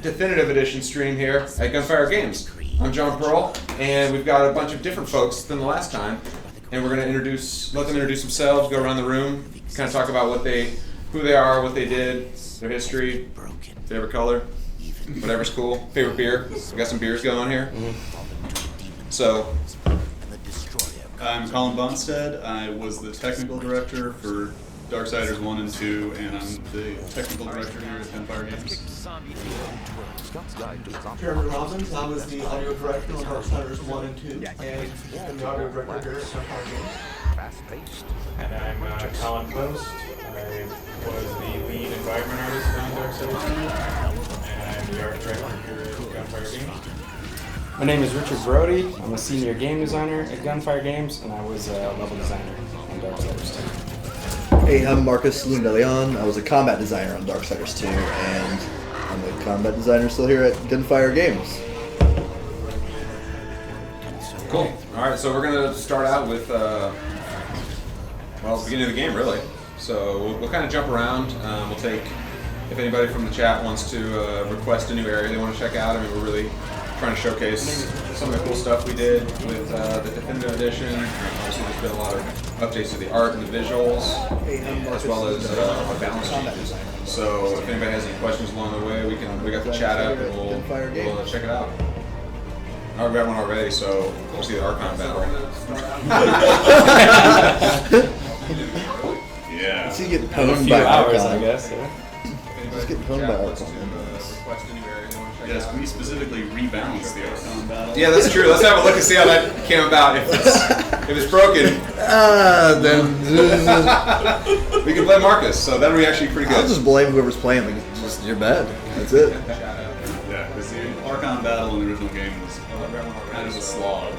Definitive Edition stream here at Gunfire Games. I'm John Pearl, and we've got a bunch of different folks than the last time, and we're going to let them introduce themselves, go around the room, kind of talk about who they are, what they did, their history, favorite color, whatever's cool, favorite beer. We got some beers going here. So, I'm Colin Bonstead. I was the technical director for Darksiders 1 and 2, and I'm the technical director here at Gunfire Games. Jeremy Robbins, I was the audio director on Darksiders 1 and 2, and I'm the audio director here at Gunfire Games. And I'm Colin Post. I was the lead environment artist on Darksiders 2, and I'm the art director here at Gunfire Games. My name is Richard Brody. I'm a senior game designer at Gunfire Games, and I was a level designer on Darksiders 2. Hey, I'm Marcus Lundeleon. I was a combat designer on Darksiders 2, and I'm a combat designer still here at Gunfire Games. Cool. All right, so we're going to start out with, the beginning of the game, really. So we'll kind of jump around. We'll take, if anybody from the chat wants to request a new area they want to check out. I mean, we're really trying to showcase some of the cool stuff we did with the Deathinitive Edition. Obviously, there's been a lot of updates to the art and the visuals, as well as balance changes. So, if anybody has any questions along the way, we got the chat up and we'll check it out. Oh, we got one already, so we'll see the Archon battle. Yeah. So you get A pwned few by hours, Archon. I guess. Yeah. Just get pwned by Archon. Yes, we specifically rebalanced the Archon battle. Yeah, that's true. Let's have a look and see how that came about. If it's broken, Then we can blame Marcus. So that'll be actually pretty I'll good. just blame whoever's playing. Like, just you're bad. That's it. Yeah, because the Archon battle in the original game was kind of a slog.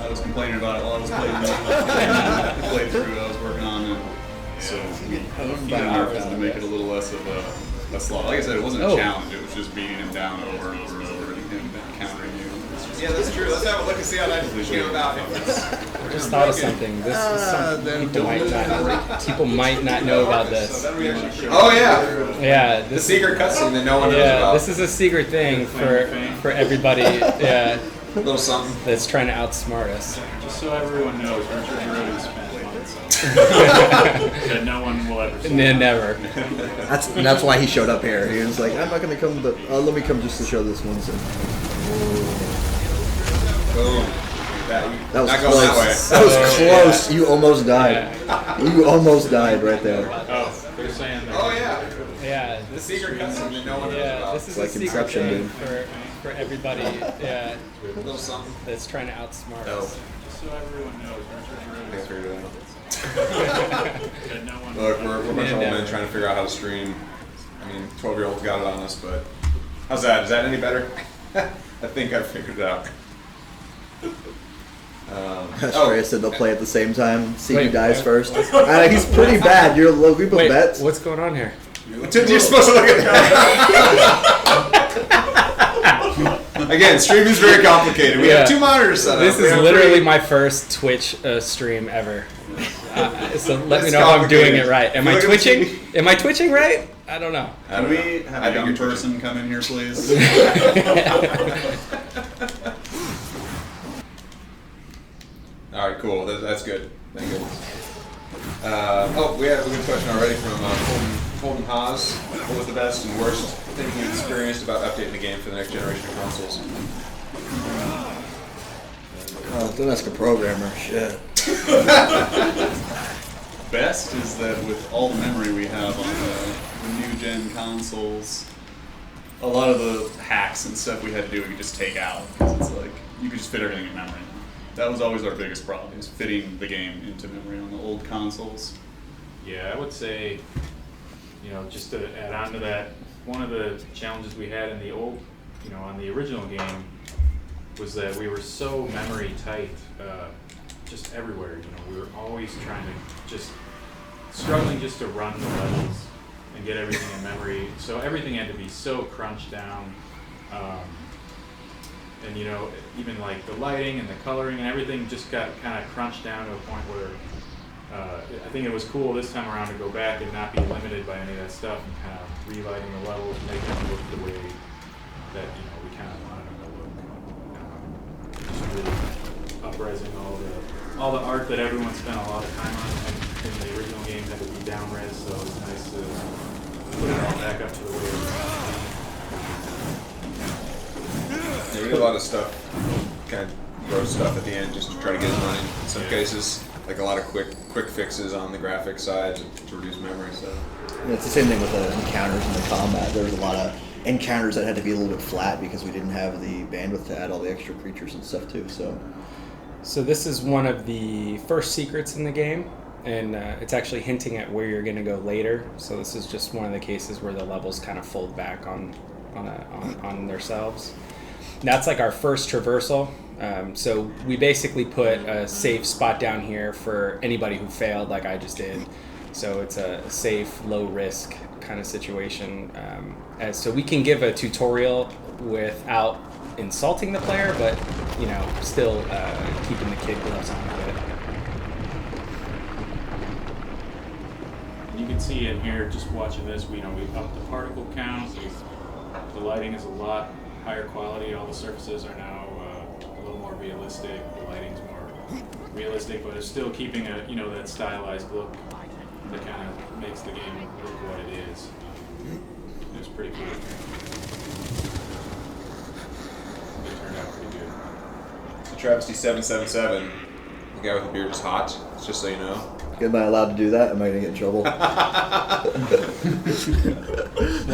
I was complaining about it while I was playing the playthrough I was working on, and so we nerfed to make it a little less of a slog. Like I said, it wasn't a challenge, it was just beating him down over and over and over and him countering you. Yeah, that's true. Let's have a look and see how that came about. I just thought of something. This is something people might not know about this. Oh yeah, Yeah, the this secret cutscene that no one knows about. this is a secret thing for everybody. Yeah, A little something. that's trying to outsmart us. Just so everyone knows, Richard Brody spent months that no one will ever see. Never. That's why he showed up here. He was like, I'm not gonna come, but let me come just to show this one. So. Boom. That was Not close. going that way. That was close. You almost died. You almost died right there. Oh, they're saying that. Oh yeah, Yeah, the secret cutscene that no one knows yeah, about. this is Like a secret Inception, thing dude. for everybody. Yeah, A little something. that's trying to outsmart Oh. us. Just so everyone knows, I Richard figured it Brody out. that no one. Look, we're a bunch of old Yeah. men trying to figure out how to stream. I mean, 12-year-olds got it on us, but how's that? Is that any better? I think I figured it out. Trey said they'll play at the same time. See who Wait, dies what? first. He's pretty bad. You're a low group of Wait, bets. what's going on here? You're supposed to look at that. Again, streaming is very complicated. We have Yeah. two monitors set up. This We is have literally three. my first Twitch stream ever. So let me It's know if I'm doing complicated. it right. Am You I look at the twitching? TV. Am I twitching right? I don't know. I Can don't we know. have I a think young you're person come in here, please? All right, cool. That's good. Thank you. We have a good question already from Holden Haas. What was the best and worst thing you experienced about updating the game for the next generation of consoles? Don't ask a programmer. Shit. Best is that with all the memory we have on the new gen consoles, a lot of the hacks and stuff we had to do we could just take out, because it's like you could just fit everything in memory. That was always our biggest problem, is fitting the game into memory on the old consoles. Yeah, I would say, just to add on to that, one of the challenges we had in the old, on the original game, was that we were so memory tight, just everywhere. We were always trying to struggling just to run the levels and get everything in memory. So everything had to be so crunched down. And even like the lighting and the coloring and everything just got kind of crunched down to a point where I think it was cool this time around to go back and not be limited by any of that stuff and kind of relighting the levels, making them look the way all the art that everyone spent a lot of time on in the original game had to be down res, so it's nice to put it all back up to the way it was. Yeah, we did a lot of stuff, kind of gross stuff at the end just to try to get it running. In some cases, like a lot of quick fixes on the graphics side to reduce memory. So Yeah, it's the same thing with the encounters and the combat. There was a lot of encounters that had to be a little bit flat because we didn't have the bandwidth to add all the extra creatures and stuff too. So this is one of the first secrets in the game, and it's actually hinting at where you're going to go later. So this is just one of the cases where the levels kind of fold back on themselves. That's like our first traversal. So we basically put a safe spot down here for anybody who failed, like I just did. So it's a safe, low risk kind of situation. So we can give a tutorial without insulting the player, but still keeping the kid gloves on with it. You can see in here, just watching this, we've upped the particle count. The lighting is a lot higher quality. All the surfaces are now a little more realistic. The lighting's more realistic, but it's still keeping that stylized look that kind of makes the game look what it is. It was pretty cool. It turned out pretty good. the Travesty 777, the guy with the beard is hot. Just so you know. Am I allowed to do that? Am I going to get in trouble? Well,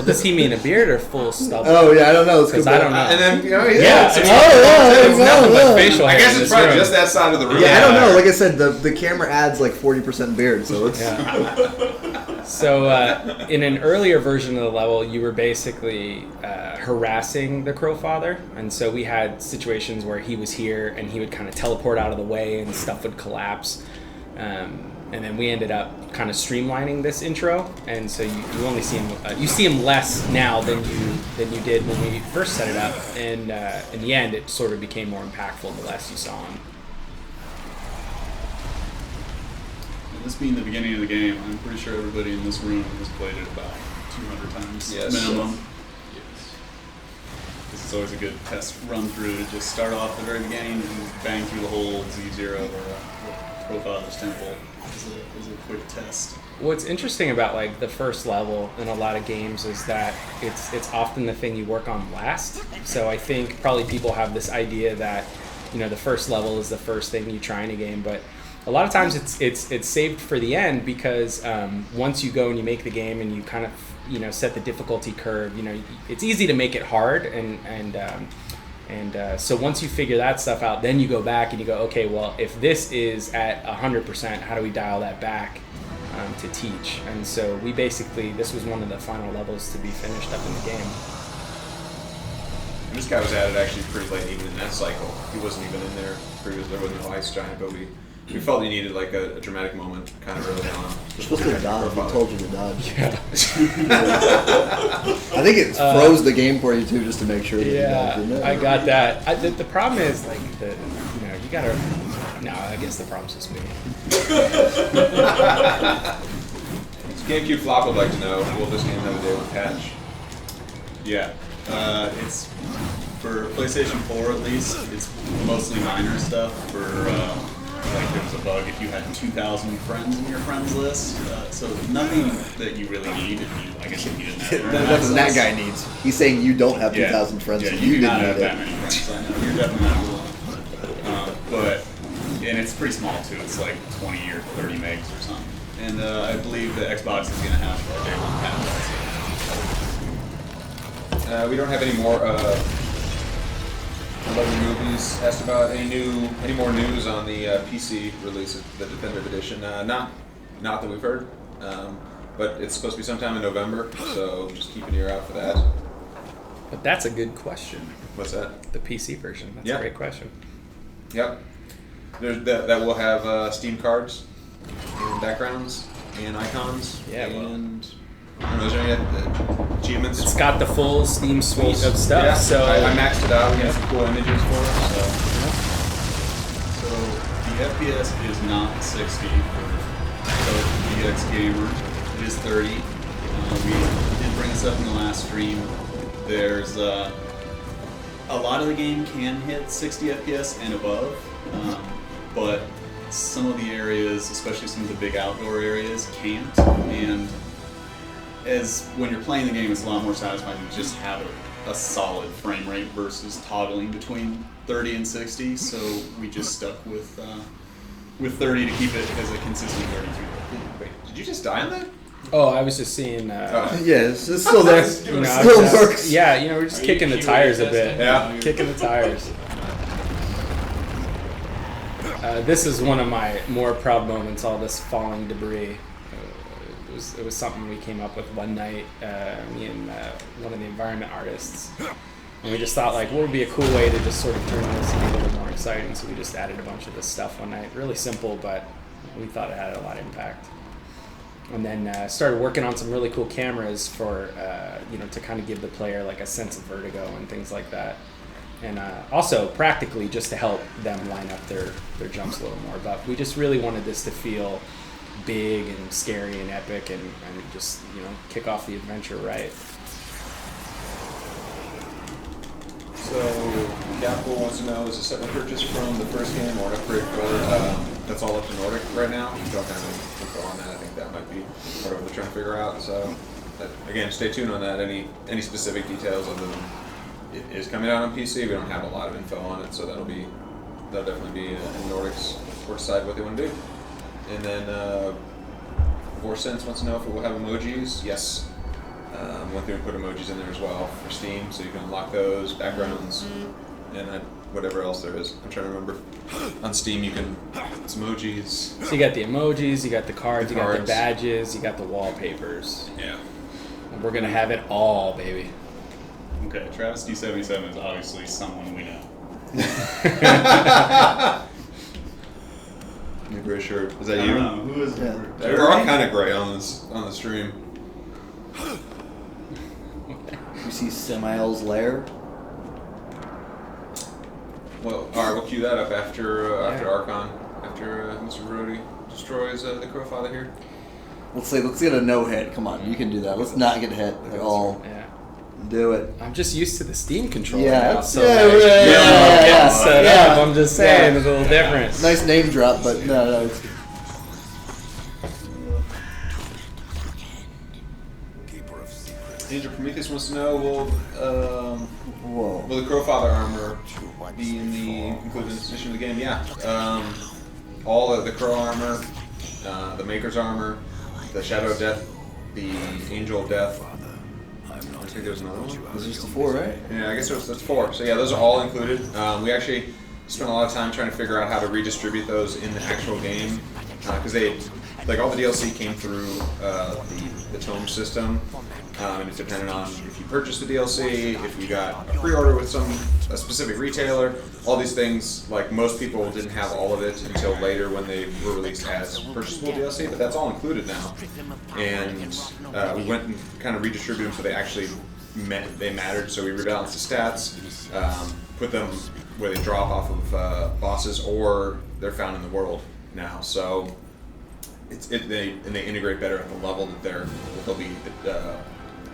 does he mean a beard or full stubble? Oh, yeah, I don't know. Because I don't know. And then Yeah, it's it's nothing but facial I hair guess in it's this probably room. just that side of the room. Yeah, I don't know. Like I said, the camera adds like 40% beard, so it's... Yeah. So in an earlier version of the level, you were basically harassing the Crowfather, and so we had situations where he was here and he would kind of teleport out of the way and stuff would collapse. And then we ended up kind of streamlining this intro, and so you only see him you see him less now than you did when we first set it up, and in the end it sort of became more impactful the less you saw him. And this being the beginning of the game, I'm pretty sure everybody in this room has played it about 200 times minimum. Yes. This is always a good test run through to just start off at the very beginning and bang through the whole Z0 or Crowfather's Temple. Is a quick test. What's interesting about like the first level in a lot of games is that it's often the thing you work on last. So I think probably people have this idea that the first level is the first thing you try in a game, but a lot of times it's saved for the end because once you go and you make the game and you kind of set the difficulty curve, it's easy to make it hard and so once you figure that stuff out, then you go back and you go, okay, well, if this is at 100%, how do we dial that back to teach? And so this was one of the final levels to be finished up in the game. And this guy was added actually pretty late even in that cycle. He wasn't even in there previously. There wasn't no ice giant, but we felt he needed like a dramatic moment kind of early on. You're supposed to dodge. We told you to dodge. Yeah. I think it froze the game for you too, just to make sure that you dodged, didn't it? I got that. The problem is like you gotta. No, I guess the problem's just me. GameCube Flop would like to know, will this game have a day one patch? Yeah, it's for PlayStation 4 at least. It's mostly minor stuff. For like there was a bug if you had 2,000 friends in your friends list. So nothing that you really need. If you didn't have internet Nothing that access. guy needs. He's saying you don't have 2,000 friends, Yeah, so you you do didn't not have need that it. many friends. I know you're definitely not alone. And it's pretty small too. It's like 20 or 30 megs or something. And I believe the Xbox is going to have a day one patch. We don't have any more lovely movies. Asked about any more news on the PC release of the Definitive Edition. Not that we've heard, but it's supposed to be sometime in November, so just keep an ear out for that. But that's a good question. What's that? The PC version. That's Yeah. a great question. Yep. That will have Steam cards, and backgrounds, and icons, Yeah, well. and I don't know, is there any achievements? It's got the full Steam suite of stuff. Yeah, So I maxed it out. We got some cool images for it. So the FPS is not 60 for DX Gamer. It is 30. We did bring this up in the last stream. There's a lot of the game can hit 60 FPS and above, but some of the areas, especially some of the big outdoor areas, can't. And as when you're playing the game, it's a lot more satisfying to just have a solid frame rate versus toggling between 30 and 60. So we just stuck with 30 to keep it as a consistent 32. Wait, did you just die on that? Oh, I was just seeing. Yeah, it's still there. You know, Still works. Yeah, you know, we're just kicking the tires a bit. Yeah. Kicking the tires. This is one of my more proud moments. All this falling debris. It was something we came up with one night. Me and one of the environment artists, and we just thought like, what would be a cool way to just sort of turn this into a little more exciting. So we just added a bunch of this stuff one night. Really simple, but we thought it had a lot of impact. And then started working on some really cool cameras for, to kind of give the player like a sense of vertigo and things like that. And also practically just to help them line up their jumps a little more. But we just really wanted this to feel big and scary and epic and just, kick off the adventure right. So, Capital wants to know, is this a purchase from the first game or an upgrade for that's all up to Nordic right now? We don't have any info on that. I think that might be part of what they're trying to figure out. So, again, stay tuned on that. Any specific details other than it is coming out on PC. We don't have a lot of info on it, so that'll definitely be in Nordic's court side what they want to do. And then Vorsense wants to know if it will have emojis. Yes. Went through and put emojis in there as well for Steam, so you can unlock those, backgrounds, and whatever else there is. I'm trying to remember. On Steam, you can it's emojis. So you got the emojis, you got the cards, you got the cards. badges, you got the wallpapers. Yeah. And we're gonna have it all, baby. Okay, Travis D77 is obviously someone we know. You're very sure. Is that I you? don't know. Who is Yeah. We're all kind of gray on the stream. You see Samael's lair? Well, all right, we'll cue that up after Archon, after Mr. Brody destroys the Crowfather here. Let's get a no hit. Come on, you can do that. Let's not get hit at all. Yeah. Do it. I'm just used to the Steam controller Yeah, now, it's- so yeah, like, yeah, getting set yeah. up, I'm just saying, Yeah. it's a little different. Nice name drop, but no. It's, Andrew Prometheus wants to know, will whoa. the Crowfather armor be included in this edition of the game? Yeah. All of the Crow armor, the Maker's armor, the Shadow of Death, the Angel of Death. I think there's another one. This is just the 4, right? Yeah, I guess that's 4. So yeah, those are all included. We actually spent a lot of time trying to figure out how to redistribute those in the actual game, because all the DLC came through the tome system, and it depended on if you purchased the DLC, if you got a pre-order with a specific retailer, all these things. Like most people didn't have all of it until later when they were released as purchasable DLC, but that's all included now. And we went and kind of redistributed them so they actually mattered. So we rebalanced the stats, put them where they drop off of bosses or they're found in the world now. So they integrate better at the level that they'll be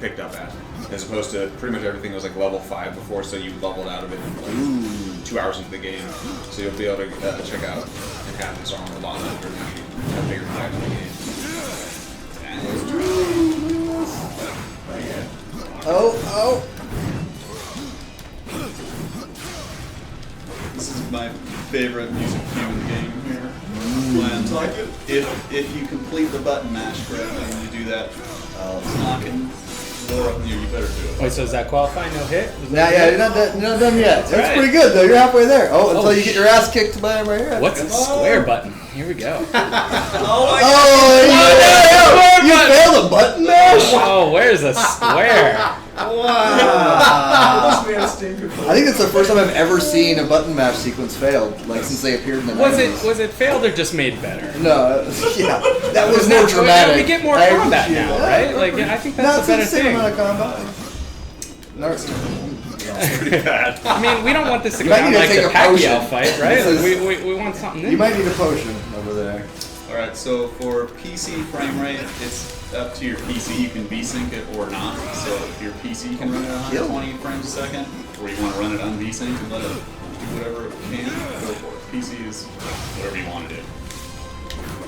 picked up at, as opposed to pretty much everything was like level 5 before, so you leveled out of it in like 2 hours into the game. So you'll be able to check out and have this armor a lot longer now. You have bigger impact in the game. Oh. This is my favorite music cue in the game here. When like if you complete the button mash correctly and you do that knocking door up, you better do it. Wait, so does that qualify? No hit? Yeah, you're not done yet. That's right. pretty good though. You're halfway there. Oh, until you get your ass kicked by him right here. What's a square button? Here we go. Oh, you failed a button mash. Oh, where's a square? This man's Steam controller. I think it's the first time I've ever seen a button mash sequence failed, like since they appeared in the 90s. Was it failed or just made better? No, yeah, that was more Now, dramatic. we get more I combat appreciate now, that. right? Like, I think that's a better the same thing. amount of combat. No, Pretty bad. I mean, we don't want this to You go might down need to like take the a potion. Pacquiao fight, right? This Like, is- we want something new. you might need a potion over there. Alright, so for PC frame rate, it's up to your PC. You can VSync it or not. So if your PC can run it at 120 frames a second, or you want to run it on VSync and let it do whatever it can, go for it. PC is whatever you want to do.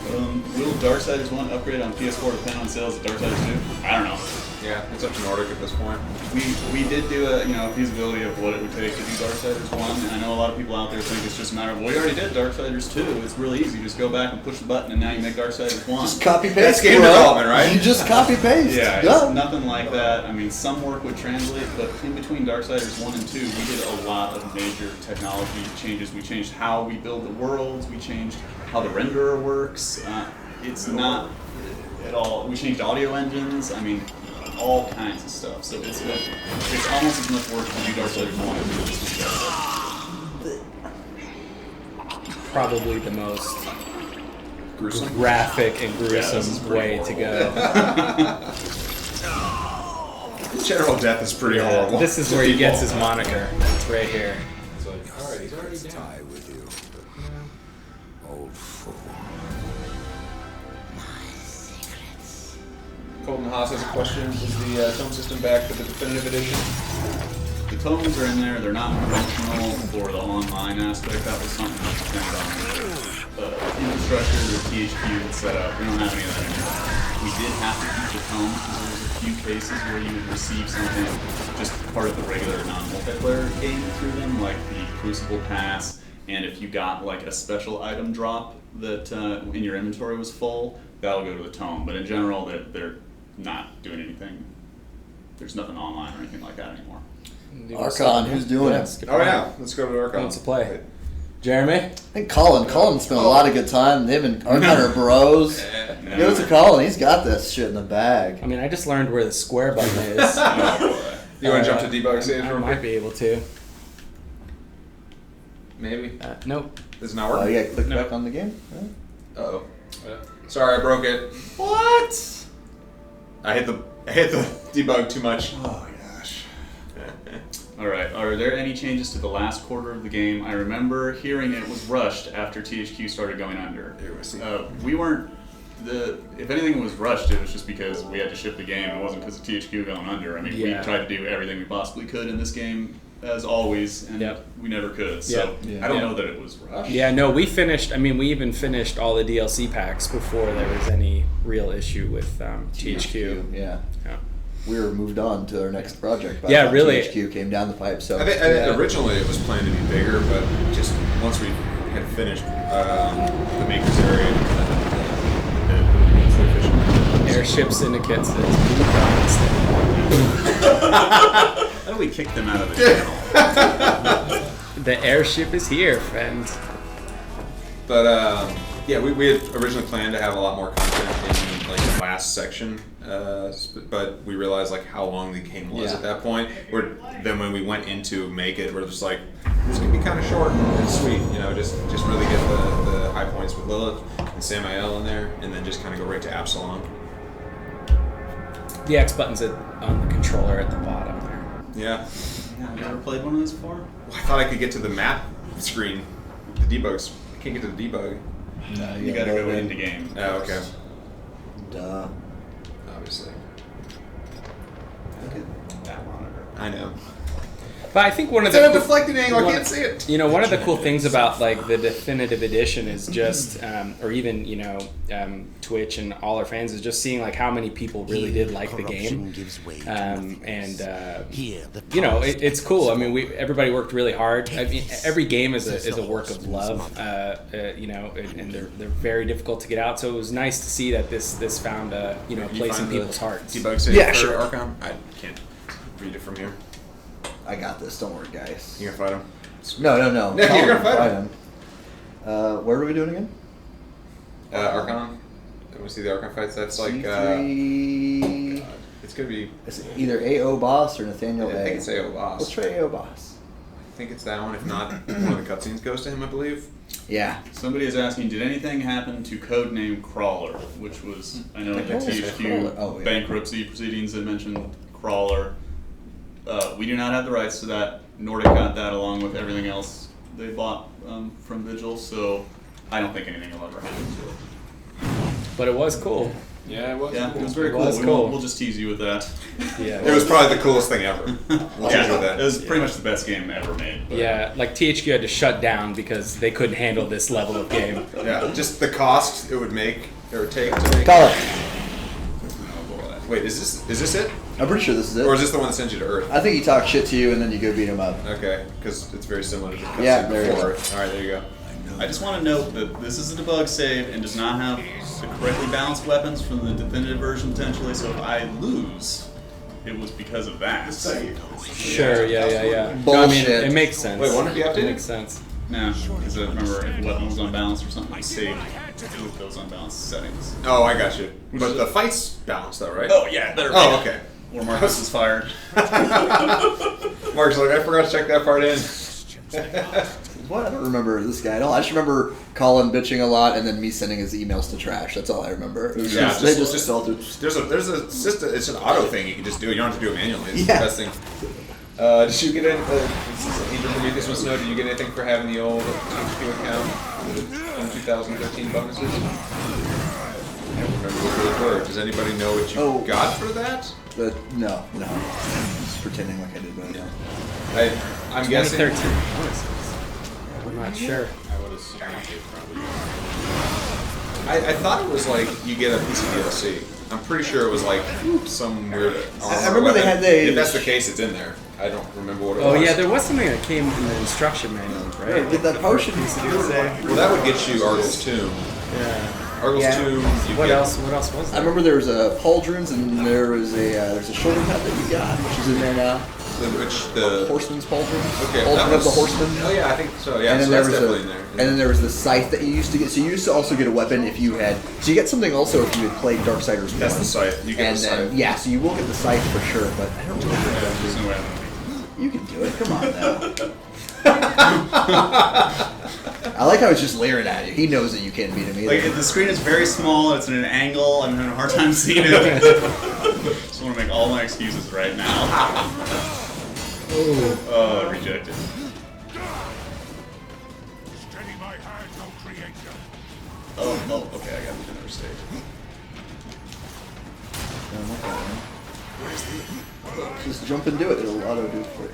Will Darksiders 1 upgrade on PS4 depend on sales of Darksiders 2? I don't know. Yeah, it's up to Nordic at this point. We did do a feasibility of what it would take to do Darksiders 1, and I know a lot of people out there think it's just a matter of, well, we already did Darksiders 2, it's really easy, just go back and push the button and now you make Darksiders 1. Just copy paste. That's game development, right? You just copy paste. Yeah, it's nothing like that. I mean, some work would translate, but in between Darksiders 1 and 2, we did a lot of major technology changes. We changed how we build the worlds, we changed how the renderer works. It's not at all. We changed audio engines. I mean, all kinds of stuff. So it's almost as much work to do Darksiders 1 as it is to Probably the most Gruesome. graphic and this is gruesome pretty way to go. General death is pretty horrible. This is where he gets his moniker. It's right here. It's like, alright, he's already down. Die with you, old fool. Colton Haas has a question. Is the tome system back for the Definitive Edition? The tomes are in there. They're not functional for the online aspect. That was something that depended on the infrastructure the THQ had set up. We don't have any of that anymore. We did have to keep the tomes because there was a few cases where you would receive something just part of the regular non-multiplayer game through them, like the Crucible Pass, and if you got like a special item drop that in your inventory was full, that'll go to the tome. But in general, they're not doing anything. There's nothing online or anything like that anymore. Archon, who's doing it? Oh yeah, let's go to Archon. Wants to play. Jeremy? I think Colin spent a lot of good time. They've been Archon are bros. Yeah. Give it to Colin. He's got this shit in the bag. I mean, I just learned where the square button is. You want to jump to debug stage I real might quick? be able to. Maybe. Nope. Is it not Oh, working? you gotta click No. back on the game. Uh-oh. Sorry, I broke it. What? I hit the debug too much. Oh gosh. Alright, are there any changes to the last quarter of the game? I remember hearing it was rushed after THQ started going under. We weren't, if anything was rushed, it was just because we had to ship the game. It wasn't because of THQ going under. I mean, we tried to do everything we possibly could in this game, as always, and we never could. So Yeah. I don't know that it was rushed. Yeah, no, we even finished all the DLC packs before there was any real issue with THQ. Yeah. Yeah. We were moved on to our next project. By the Yeah, time really. THQ came down the pipe. So I think originally it was planned to be bigger, but just once we had finished the Maker's area, it's efficient. Airship syndicates that How do we kick them out of the channel? the airship is here, friends. But yeah, we had originally planned to have a lot more content in like the last section, but we realized like how long the game was at that point. Then when we went into Make It, we're just like, this could be kind of short and sweet, you know, just really get the high points with Lilith and Samael in there, and then just kind of go right to Absalom. The X button's on the controller at the bottom there. Yeah. Have you ever played one of these before? Well, I thought I could get to the map screen, the debugs. I can't get to the debug. You gotta go into game. Oh, okay. Duh. Obviously. Look at that monitor. I know. But I think one of It's the at a deflected angle. I can't see it. You know, one of the cool things about like the Definitive Edition is just, or even Twitch and all our fans is just seeing like how many people really did like the game, it's cool. I mean, everybody worked really hard. I mean, every game is a work of love, and they're very difficult to get out. So it was nice to see that this found a place in people's hearts. Debug save Yeah, for sure. Archon? I can't read it from here. I got this. Don't worry, guys. You gonna fight him? No. No, you're gonna fight him. Where are we doing again? Archon. Can we see the Archon fights? That's like C3... it's gonna be. It's either AO Boss or Nathaniel I A. think it's AO Boss. Let's try AO Boss. I think it's that one. If not, one of the cutscenes goes to him, I believe. Yeah. Somebody is asking, did anything happen to codename Crawler, which was, I know in the Oh, Crawler. THQ Oh, yeah. bankruptcy proceedings that mentioned Crawler. We do not have the rights to that. Nordic got that along with everything else they bought from Vigil, so I don't think anything will ever happen to it. But it was cool. Yeah, it was. Yeah, cool. it was very It cool. was We cool. won't- We'll just tease you with that. Yeah. It was probably the coolest thing ever. We'll Yeah, do that. it was pretty much the best game ever made. But Yeah, like THQ had to shut down because they couldn't handle this level of game. Yeah, just the cost it would take to make. Call it. Oh, boy. Wait, is this it? I'm pretty sure this is it. Or is this the one that sends you to Earth? I think he talks shit to you and then you go beat him up. Okay, because it's very similar to the cutscene Yeah, there you before. go. All right, there you go. I just want to note that this is a debug save and does not have the correctly balanced weapons from the definitive version potentially, so if I lose, it was because of that. Sure, yeah. No, I mean, Bullshit. it makes sense. Wait, won't it be updated? It makes sense. No, because I remember if the weapon was unbalanced or something, I saved with those unbalanced settings. Oh, I got you. But the fight's balanced though, right? Oh, yeah, better. Oh, okay. Or Marcus is fired. Mark's like, I forgot to check that part in. What? I don't remember this guy at all. I just remember Colin bitching a lot and then me sending his emails to trash. That's all I remember. It was Yeah, they just just fell through. There's a system. It's an auto thing. You can just do it. You don't have to do it manually. It's Yeah. the best thing. Did you get any? Adrian Prometheus wants to know. Did you get anything for having the old THQ account in 2013 bonuses? I don't remember what those were. Does anybody know what you got for that? No. Just pretending like I did, but I don't. I'm guessing. 2013 bonuses. I'm not sure. I would assume it probably. I thought it was like you get a piece of DLC. I'm pretty sure it was like some weird. I remember they had the- If that's the case, it's in there. I don't remember what it Oh was. yeah, there was something that came in the instruction manual, right? Did that potion Well, that would get you Argle's Tomb. Yeah. Argle's Yeah. Tomb. You What get, else? What else was I there? remember there was a pauldrons and there was there's a shoulder pad that you got, which is in there now. The Horseman's pauldrons. Okay, Pauldron that of the was, horseman. Oh yeah, I think so. Yeah, And then so there that's was definitely in there. and then there was the scythe that you used to get. So you used to also get a weapon if you had. So you get something also if you had played Darksiders 1. That's the scythe. You get And the then scythe. yeah, so you will get the scythe for sure. But I don't remember. There's no way. You can do it. Come on now. I like how it's just leering at you. He knows that you can't beat him either. Like, the screen is very small, it's at an angle, I'm having a hard time seeing it. Just want to make all my excuses right now. Oh, rejected. Oh, okay, I got to another stage. Just jump and do it. It'll auto do it for you.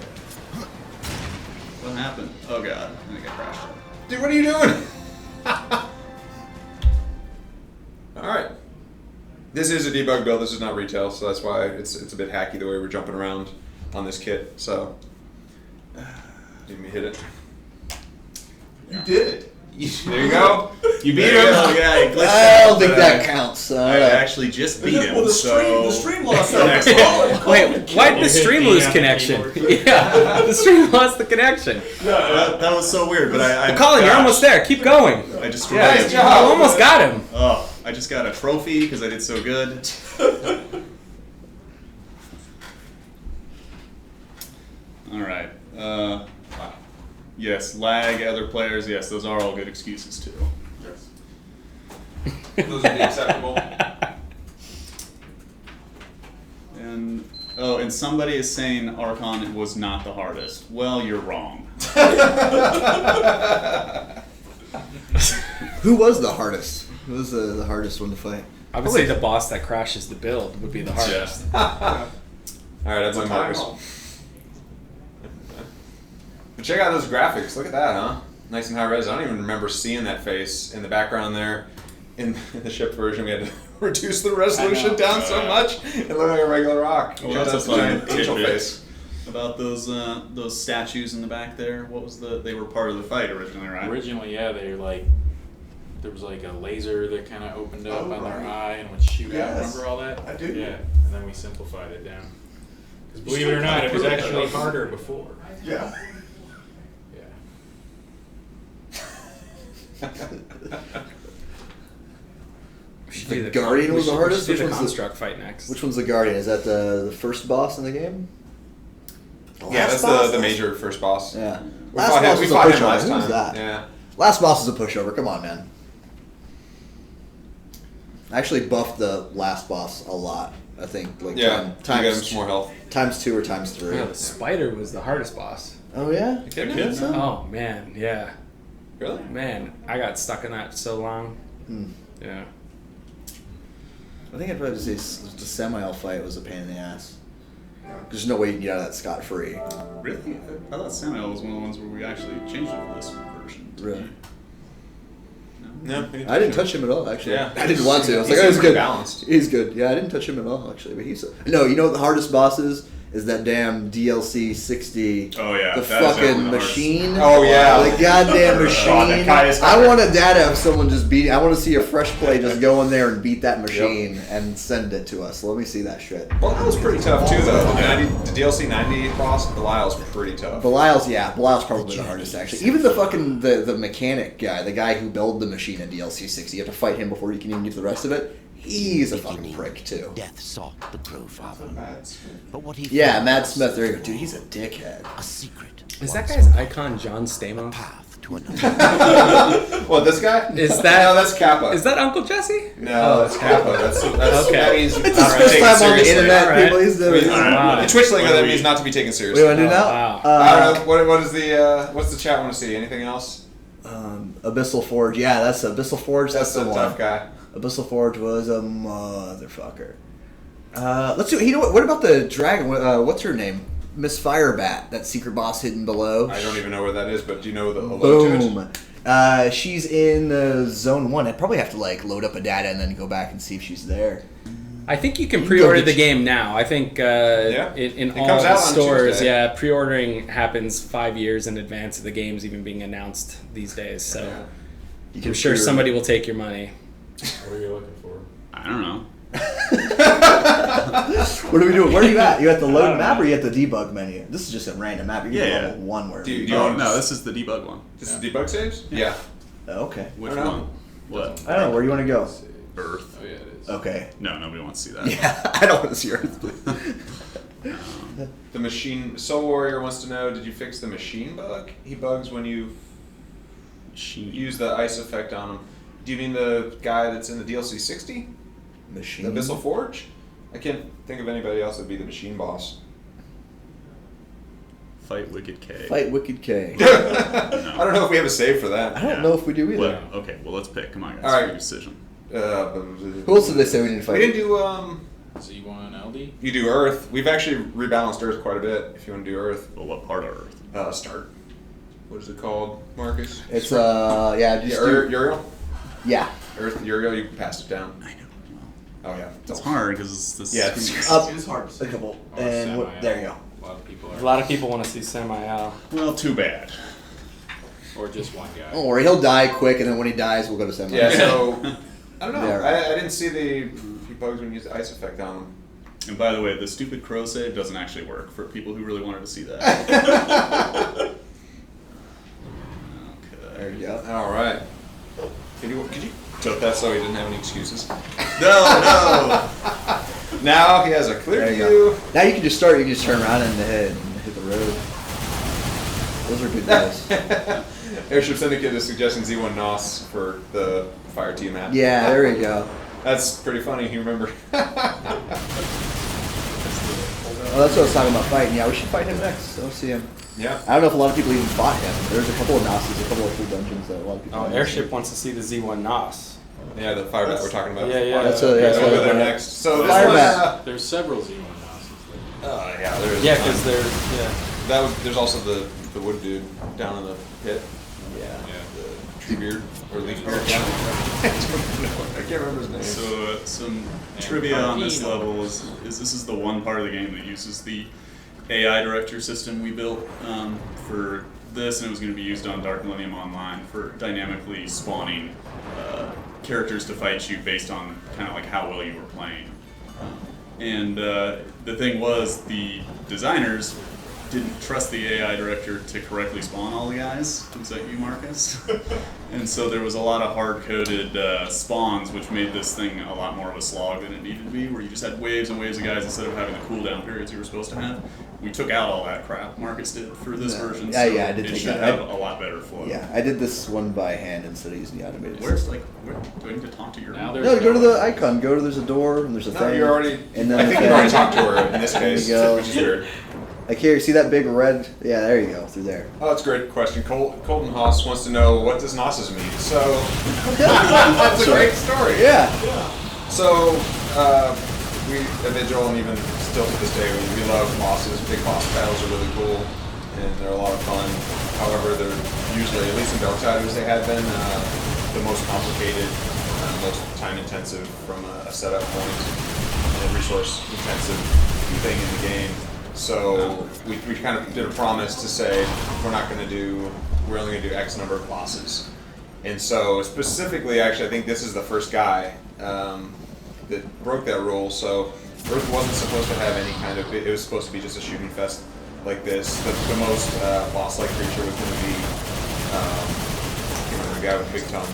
What happened? Oh god, I think I crashed. Dude, what are you doing? Alright. This is a debug build, this is not retail, so that's why it's a bit hacky the way we're jumping around on this kit, so. Let me hit it. You did it. There you go. You beat There you him. go, yeah, I glitched I out, don't think but that counts. I actually just beat him, Well, the so... stream lost Next that. ball. Wait, why did the stream lose connection? Yeah, the stream lost the connection. That was so weird, but I Colin, you're gosh, almost there. Keep going. I destroyed Yeah, him. you almost got him. Oh, I just got a trophy because I did so good. Alright. Yes, lag, other players, yes, those are all good excuses too. Those would be acceptable. And somebody is saying Archon was not the hardest. Well, you're wrong. Who was the hardest? Who was the hardest one to fight? I would say the boss that crashes the build would be the hardest. Alright, that's my markers. But check out those graphics. Look at that, huh? Nice and high res. I don't even remember seeing that face in the background there. In the ship version, we had to reduce the resolution down so much it looked like a regular rock. Well, that's a the giant fun angel tidbit face. about those statues in the back there. What was they were part of the fight originally, right? Originally, yeah, they were like, there was like a laser that kind of opened up Oh, on their right. eye and would shoot out. Yes. Remember all that? I do. Yeah, and then we simplified it down. Because believe it or not, it was actually harder before. Yeah. Yeah. The Guardian was the hardest? We Which should do the one's the- construct fight next. Which one's the Guardian? Is that the first boss in the game? The Yeah, last that's boss? the major first boss. Yeah. We Last fought him, boss we was a fought him pushover. last Who was time. that? Yeah. Last boss is a pushover. Come on, man. I actually buffed the last boss a lot. I think like Yeah, you got him times some more health. times 2 or times 3. Yeah, the spider was the hardest boss. Oh yeah. You kidding Yeah. me? Oh man, yeah, Really? man, I got stuck in that so long. Hmm. Yeah. I think I'd probably say the Samael fight was a pain in the ass. There's no way you can get out of that scot-free. Really? I thought Samuel was one of the ones where we actually changed it for this version. Really? No, I didn't touch him at all, actually. Yeah. I didn't want to. I was He like, oh, seems he's pretty good. balanced. He's good. Yeah, I didn't touch him at all, actually. But he's... No, you know what the hardest boss is that damn DLC 60. Oh, yeah. The that is fucking definitely the hardest. machine. Oh, yeah. The goddamn that machine. guy is I hard. want a data of someone just beating... I want to see a fresh play just go in there and beat that machine and send it to us. Let me see that shit. Well, that was pretty tough too, though. The DLC 90 boss, Belial's pretty tough. Belial's probably the hardest, actually. Even the fucking... The mechanic guy, the guy who built the machine in DLC 60, you have to fight him before you can even get to the rest of it. He's a fucking prick, too. Death sought the Crowfather. But what he Yeah, found Matt was Smith, there you go. Dude, he's a dickhead. a secret. Is that guy's icon John Stamos? Path to another. What, this guy? Is that- No, that's Kappa. Is that Uncle Jesse? No, that's Kappa. That's Okay. That means It's his first time on the internet, Alright. people. He's doing Wow. The Twitch lingo, that means not to be taken What seriously. do I do now? wow. I don't know. What is the what's the chat want to see? Anything else? Abyssal Forge. Yeah, that's Abyssal Forge. That's That's the a one. tough guy. Abyssal Forge was a motherfucker. Let's do. You know what? What about the dragon? What's her name? Miss Firebat. That secret boss hidden below. I don't even know where that is, but do you know the hello to it? Boom. She's in Zone 1. I'd probably have to load up a data and then go back and see if she's there. I think you can You can pre-order go the get- game now. I think in It all comes the out on stores, Tuesday. yeah, pre-ordering happens 5 years in advance of the games even being announced these days. So You I'm sure pre-order- somebody will take your money. What are you looking for? I don't know. What are we doing? Where are you at? You at the load map or you at the debug menu? This is just a random map. You're Yeah, level yeah. 1 where. Do you Oh, want no, this is the debug one. This is debug saves? Yeah. Okay. Which I don't know. one? What? I don't know. Where do you want to go? Earth. Oh yeah, it is. Okay. No, nobody wants to see that. Yeah, I don't want to see Earth, please. The machine. Soul Warrior wants to know: did you fix the machine bug? He bugs when you use the ice effect on him. Do you mean the guy that's in the DLC 60? Machine. The Abyssal Forge? I can't think of anybody else that'd be the machine boss. Fight Wicked K. Fight Wicked K. I don't know if we have a save for I that. don't know if we do either. Well, okay, well, let's pick. Come on, guys. All right. Your decision. Who else did they say we need to fight? We didn't do Z1 LD? You do Earth. We've actually rebalanced Earth quite a bit. If you want to do Earth, Well, what part of Earth? start. What is it called, Marcus? It's yeah, just do, Uriel. yeah. Earth Uriel. You passed it down. I know. Oh yeah. It's hard because this. Yeah, screen it's- is- Up It is hard. a couple, Oh, and Samael. there you go. A lot of people A are. lot of people want to see Samael. Well, too bad. Or just one guy. Don't worry, he'll die quick, and then when he dies, we'll go to Semi. Yeah. So I don't know. Yeah, right. I didn't see the bugs when you use the ice effect on them. And by the way, the stupid crow save doesn't actually work for people who really wanted to see that. There you go. All right. Could you took that so he didn't have any excuses? No. Now he has a clear There you view. go. Now you can just start. You can just turn around and hit the road. Those are good guys. Airship Syndicate is suggesting Z1 NOS for the fire team map. Yeah, there you go. That's pretty funny. You remember? Well, that's what I was talking about fighting. Yeah, we should fight him next. I'll see him. Yeah. I don't know if a lot of people even fought him. There's a couple of Gnosis, a couple of full dungeons that a lot of people. Oh, haven't Airship seen. wants to see the Z1 NOS. Yeah, the fire bat we're talking about. Yeah, yeah. That's Okay, yeah, so we'll go there yeah. next. So this Fire one, bat. There's several Z1 Gnosis. yeah, there is. Yeah, because they're that was. There's also the wood dude down in the pit. Yeah. The tree beard or leaf beard. I can't remember his name. So some And trivia on this Carpino. level is this is the one part of the game that uses the AI director system we built for this, and it was going to be used on Dark Millennium Online for dynamically spawning characters to fight you based on kind of like how well you were playing. And the thing was, the designers didn't trust the AI director to correctly spawn all the guys. Was that you, Marcus? And so there was a lot of hard-coded spawns, which made this thing a lot more of a slog than it needed to be, where you just had waves and waves of guys instead of having the cooldown periods you were supposed to have. We took out all that crap Marcus did for this version, Yeah, so yeah, I did it take should that. have a lot better flow. Yeah, I did this one by hand instead of using the automated. Where's system. where do I need to talk to your? Now No, there's go to the icon. Go to there's a door and there's a No, thing. you're already. And then I think the you've already thing. talked to her in this There you case, go. which is weird. Like here, see that big red? Yeah, there you go, through there. Oh, that's a great question. Colton Haas wants to know what does Gnosis mean. So that's a great story. Yeah. So we at Vigil and even still to this day, we love bosses. Big boss battles are really cool, and they're a lot of fun. However, they're usually, at least in Darksiders, they have been the most complicated, most time-intensive from a setup point, and resource-intensive thing in the game. So we kind of did a promise to say we're only going to do X number of bosses. And so specifically, actually, I think this is the first guy that broke that rule. So Earth wasn't supposed to have any kind of, it was supposed to be just a shooting fest like this. The most boss-like creature was going to be the guy with the big tongue.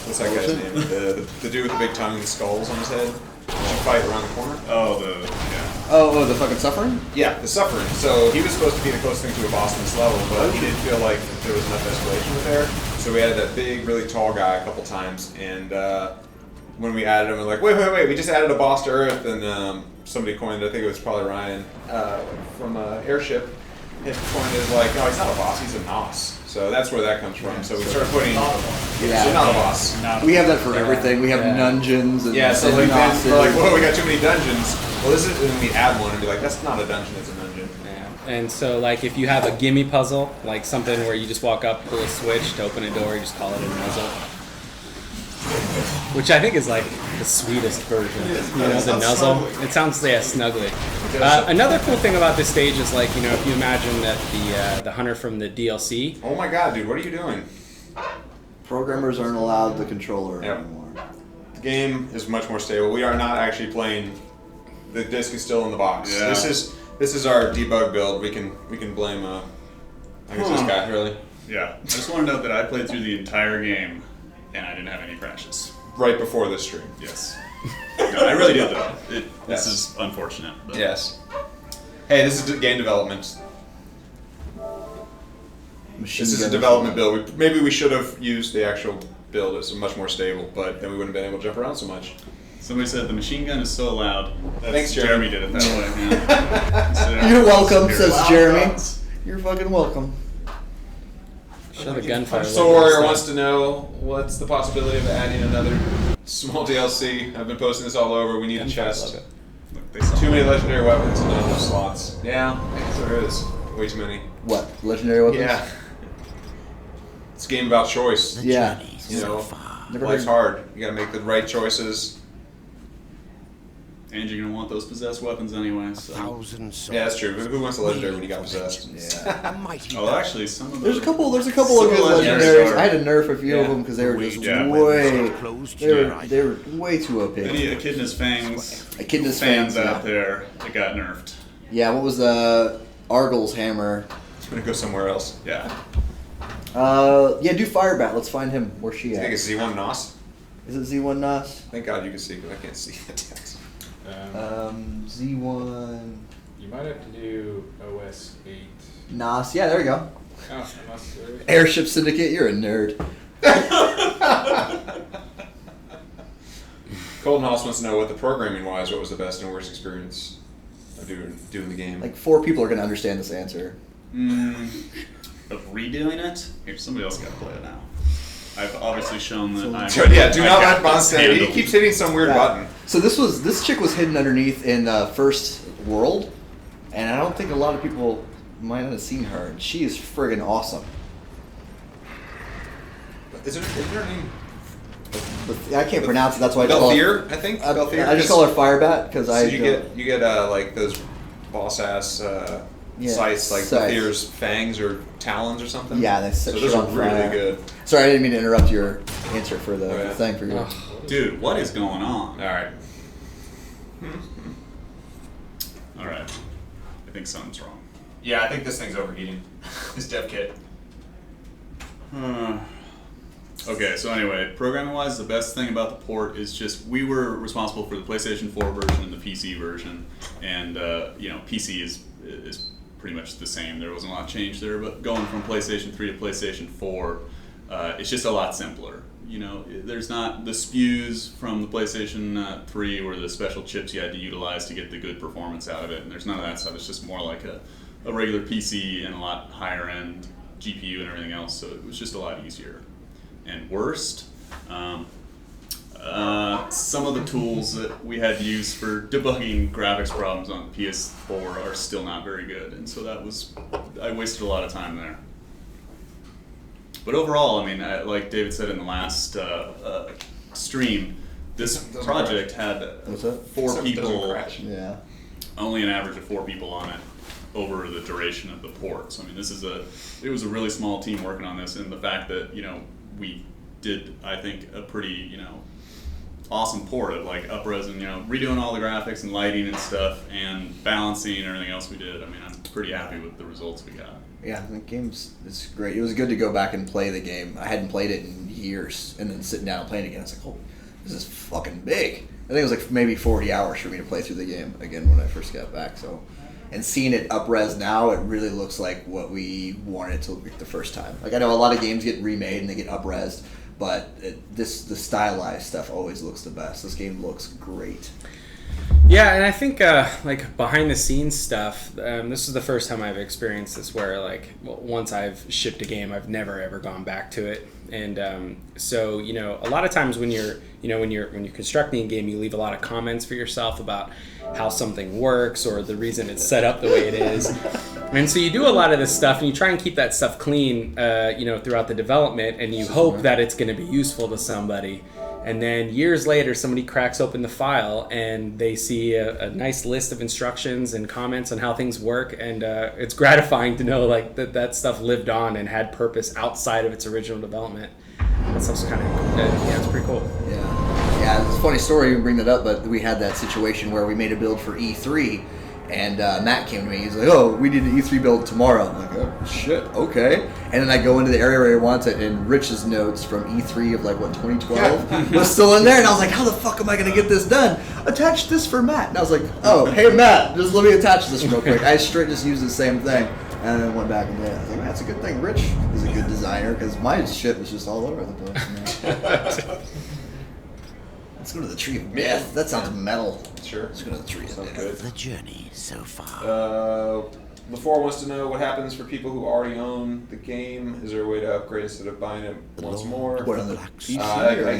What's that guy's name? The dude with the big tongue and the skulls on his head. You fight around the corner. Oh, the fucking Suffering? Yeah, the Suffering. So he was supposed to be the closest thing to a boss in this level, but he didn't feel like there was enough escalation there. So we added that big, really tall guy a couple times, and when we added him, we're like, wait, we just added a boss to Earth, and somebody coined it, I think it was probably Ryan from Airship, had coined it like, no, he's not a boss, he's a Nos. So that's where that comes from. So we started putting, Yeah. not a boss. We have that for everything. We have dungeons and So like then Nosses. we're like, whoa, we got too many dungeons. Well, this is, and then we add one and be like, that's not a dungeon, it's a dungeon. Yeah. And so, like, if you have a gimme puzzle, like something where you just walk up, pull a switch to open a door, you just call it a nuzzle. Which I think is like the sweetest version. You know, the nuzzle. It sounds snuggly. Another cool thing about this stage is, like, you know, if you imagine that the hunter from the DLC. Oh my god, dude, what are you doing? Programmers aren't allowed the controller Yep. anymore. The game is much more stable. We are not actually playing. The disc is still in the box. Yeah. This is our debug build. We can blame I guess this guy really. Yeah. I just want to note that I played through the entire game and I didn't have any crashes. Right before this stream. Yes. No, I really did though. This Yes. is unfortunate. But Yes. Hey, this is game development. Machine This is a gun development machine. build. Maybe we should have used the actual build. It's much more stable, but then we wouldn't have been able to jump around so much. Somebody said the machine gun is so loud. Thanks, Jeremy did it that way. Yeah. You're welcome, Here. says Jeremy. You're fucking welcome. Show the gunfire. So Warrior wants to know what's the possibility of adding another small DLC. I've been posting this all over. We need a chest. Look, they saw Too many it. legendary weapons and not enough slots. Yeah, I guess there is. Way too many. What? Legendary weapons? Yeah. It's a game about choice. Yeah. You know, Never life's heard. hard. You gotta make the right choices. And you're gonna want those possessed weapons anyway. So. Thousands. Yeah, that's true. Who wants a legendary when you got possessed? Yeah. A mighty Oh, actually, some of There's a the couple of Some good of the legendaries. legendaries I had to nerf a few of Yeah. them because they were just Yeah. way. closed They were way too OP. any Echidna's Fangs Echidna's fans Fangs, out there that got nerfed. Yeah, what was Argyl's hammer? I'm gonna go somewhere else. Yeah. Yeah, do Firebat. Let's find him. Where's she I think at? it's Z1 Nos. Is it Z1 Nas? Thank God you can see, but I can't see the text. Z1 You might have to do OS 8. Nas. Yeah, there we go. Oh, unless there Airship Syndicate. You're a nerd. Colton Hoss wants to know what the programming wise, what was the best and worst experience of doing the game. Like 4 people are gonna understand this answer. Of redoing it? Here, somebody else got to play it now. I've obviously shown that I'm. Yeah, do not let Bond this stand. He handled. keeps hitting some weird button. So this chick was hidden underneath in First World, and I don't think a lot of people might not have seen her. And she is friggin' awesome. Is her name? But I can't pronounce it. That's why I just call her. Belfier, I think. I Belfier. just call her Firebat because So I. you get like those boss ass Yeah, sights like sights. Belfier's fangs or talons or something. Yeah, they set so shit those are on really fire. good. Sorry, I didn't mean to interrupt your answer for the Oh, yeah. thing for you. Dude, what is going on? All right. All right. I think something's wrong. Yeah, I think this thing's overheating. This dev kit. Okay, so anyway, programming-wise, the best thing about the port is just we were responsible for the PlayStation 4 version and the PC version, and PC is pretty much the same. There wasn't a lot of change there, but going from PlayStation 3 to PlayStation 4, it's just a lot simpler. You know, there's not the spews from the PlayStation 3 or the special chips you had to utilize to get the good performance out of it, and there's none of that stuff. It's just more like a regular PC and a lot higher end GPU and everything else, so it was just a lot easier. And worst, Some of the tools that we had used for debugging graphics problems on PS4 are still not very good, and so I wasted a lot of time there. But overall, I mean, like David said in the last stream, this project had What's that? 4 people, Yeah. only an average of 4 people on it over the duration of the port. So I mean, it was a really small team working on this, and the fact that we did, I think, a pretty awesome port of like up-res and redoing all the graphics and lighting and stuff and balancing and everything else we did. I mean, I'm pretty happy with the results we got. Yeah, the game's it's great. It was good to go back and play the game. I hadn't played it in years, and then sitting down and playing it again, I was like, oh, this is fucking big. I think it was like maybe 40 hours for me to play through the game again when I first got back. So, and seeing it up-res now, it really looks like what we wanted it to look like the first time. Like I know a lot of games get remade and they get up-resed, but the stylized stuff always looks the best. This game looks great. Yeah, and I think like behind the scenes stuff, this is the first time I've experienced this where once I've shipped a game, I've never ever gone back to it. And so a lot of times when you're constructing a game, you leave a lot of comments for yourself about how something works or the reason it's set up the way it is. And so you do a lot of this stuff and you try and keep that stuff clean throughout the development, and you hope that it's going to be useful to somebody. And then years later, somebody cracks open the file and they see a nice list of instructions and comments on how things work, and it's gratifying to know that stuff lived on and had purpose outside of its original development. That stuff's kind of it's pretty cool. Yeah, it's a funny story you bring that up, but we had that situation where we made a build for E3, and Matt came to me. He's like, "Oh, we need an E3 build tomorrow." I'm like, "Oh shit, okay." And then I go into the area where I want it, and Rich's notes from E3 of 2012 was still in there, and I was like, "How the fuck am I gonna get this done?" Attach this for Matt, and I was like, "Oh, hey Matt, just let me attach this real quick." I straight just used the same thing, and then went back and did it. I was like, "That's a good thing. Rich is a good designer because my shit was just all over the place." Let's go to the Tree of Death. That sounds metal. Sure. Let's go to the Tree of Sounds Death. good. The journey so far. Before wants to know what happens for people who already own the game. Is there a way to upgrade instead of buying it once more? What on the PC?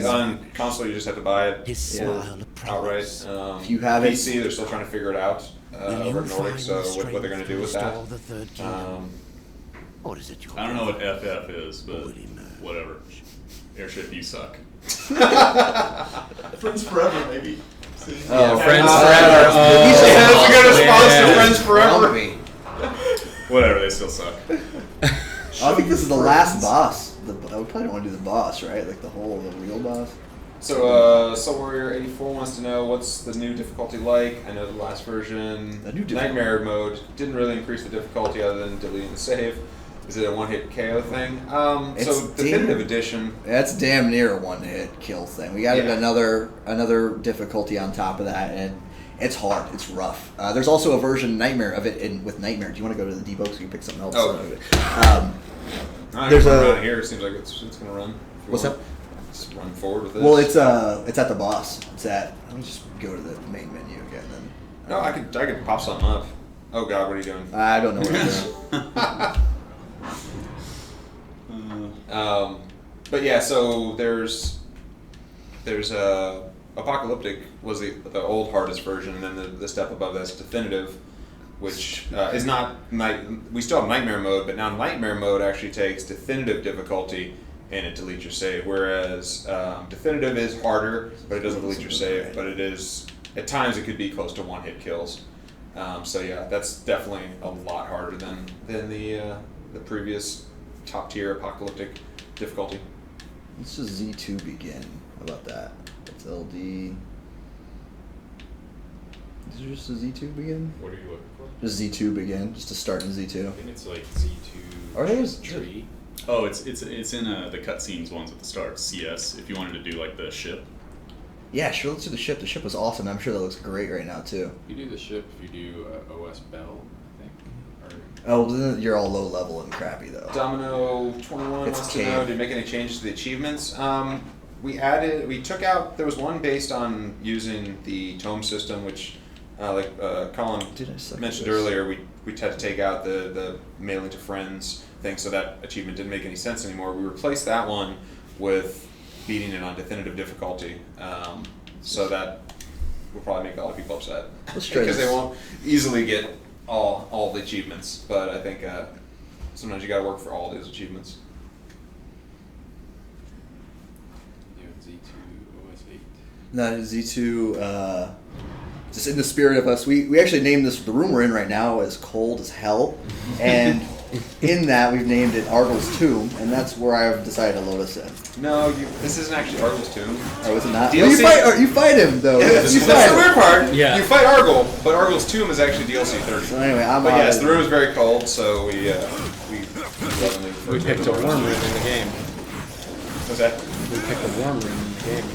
On console, you just have to buy it His smile outright. If you have it- PC, they're still trying to figure it out over at Nordic. So what they're going to do with that? The third Or is it your I don't know what FF is, but whatever. Airship, you suck. Friends Forever, maybe. See? Oh, Friends Forever. He said that's a good response to Friends Forever. Whatever, they still suck. I think this is the last boss. I would probably don't want to do the boss, right? Like the real boss. So, Soul Warrior 84 wants to know what's the new difficulty like. I know the last version, Nightmare mode, didn't really increase the difficulty other than deleting the save. Is it a one-hit KO thing? So Definitive Edition. That's damn near a one-hit kill thing. We added another difficulty on top of that, and it's hard. It's rough. There's also a version Nightmare of it with Nightmare. Do you want to go to the debug so you can pick something else? Oh. There's around here. It seems like it's going to run. What's up? Just run forward with this. Well, it's at the boss. Let me just go to the main menu again. Then. No, I could pop something up. Oh God, what are you doing? I don't know what I'm doing. But yeah, so there's Apocalyptic was the old hardest version, and then the step above that's Definitive, which is not we still have Nightmare mode, but now Nightmare mode actually takes Definitive difficulty and it deletes your save, whereas Definitive is harder, but it doesn't delete your save, but it is at times it could be close to one-hit kills. So yeah, that's definitely a lot harder than the previous top tier Apocalyptic difficulty. Let's just Z2 begin. How about that? That's LD. Is there just a Z2 begin? What are you looking for? Just Z2 begin, just to start in Z2. I think it's like Z2. Are they as tree? Oh, it's in the cutscenes ones at the start. CS. If you wanted to do like the ship. Yeah, sure. Let's do the ship. The ship was awesome. I'm sure that looks great right now too. You do the ship if you do OS Bell, I think. Oh, then you're all low level and crappy though. Domino 21 wants to know, did you make any changes to the achievements? We took out, there was one based on using the tome system, which Colin mentioned earlier, we had to take out the mailing to friends thing, so that achievement didn't make any sense anymore. We replaced that one with beating it on definitive difficulty. So that will probably make a lot of people upset Let's try because this. they won't easily get all the achievements. But I think sometimes you got to work for all those achievements. Z2 OS8. No, Z2, just in the spirit of us, we actually named this, the room we're in right now is Cold as Hell, and in that we've named it Argyl's Tomb, and that's where I've decided to load us in. No, this isn't actually Argyl's tomb. Oh, is it not? DLC Well, you fight him, though. That's You the fight him. weird part. Yeah. You fight Argyl, but Argyl's tomb is actually DLC 30. So anyway, I'm But on yes, it. the room is very cold, so we lovingly We picked a warm room in the game. What's that? We picked a warm room in the game.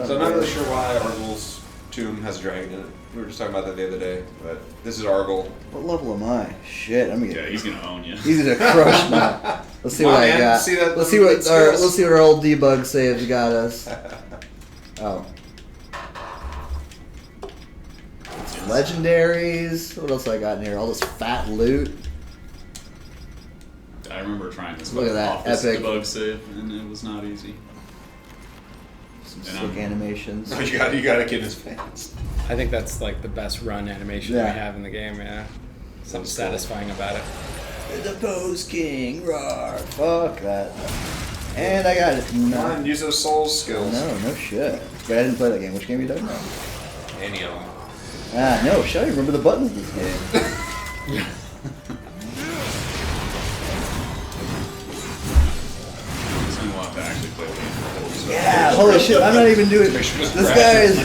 So I'm not really sure why Argyl's tomb has a dragon in it. We were just talking about that the other day, but this is Argyl. What level am I? Shit, I'm gonna Yeah, get. he's gonna own you. He's gonna crush my. Let's see Come what on, I man. got. See that- let's see what. those Our, skills? let's see what our old debug saves got us. Oh. It's legendaries. What else I got in here? All this fat loot. I remember trying this Look with at that, Office epic. debug save, and it was not easy. Some And slick animations. You got a kid in his pants. I think that's like the best run animation Yeah. we have in the game, yeah. Something That's cool. satisfying about it. The Pose King. Roar. Fuck that. And I got it. Come on, use those souls skills. No shit. But I didn't play that game. Which game are you talking about? Any of them. Ah, no, shit, I don't remember the buttons of this game. So you want to actually play the game for the whole story. Yeah, holy shit, I'm not even doing Make sure this it's guy is.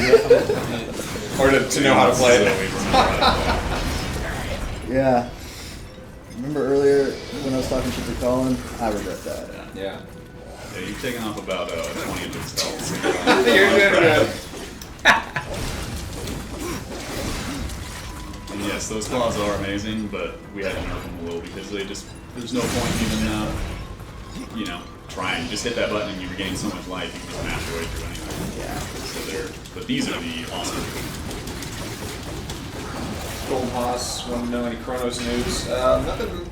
Or to know how to play it. Yeah. Remember earlier when I was talking shit to Colin? I regret that. Yeah. Yeah, you've taken off about 20 of his health. You're doing good. And yes, those claws are amazing, but we had to nerf them a little because there's no point even, trying. Just hit that button and you regain so much life, you can just mash your way through anything. Yeah. But these are the awesome. Golden Haas, want to know any Chronos news? Nothing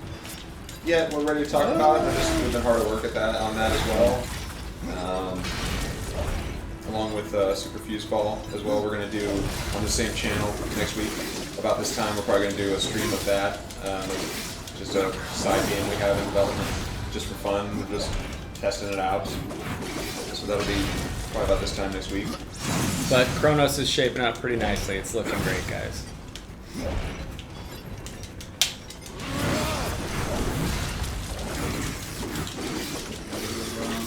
yet we're ready to talk about. We've been hard at work on that as well. Along with Super Fuse Ball as well, we're going to do on the same channel next week. About this time, we're probably going to do a stream of that. Just a side game we have in development, just for fun. We're just testing it out. So that'll be probably about this time next week. But Chronos is shaping up pretty nicely. It's looking great, guys.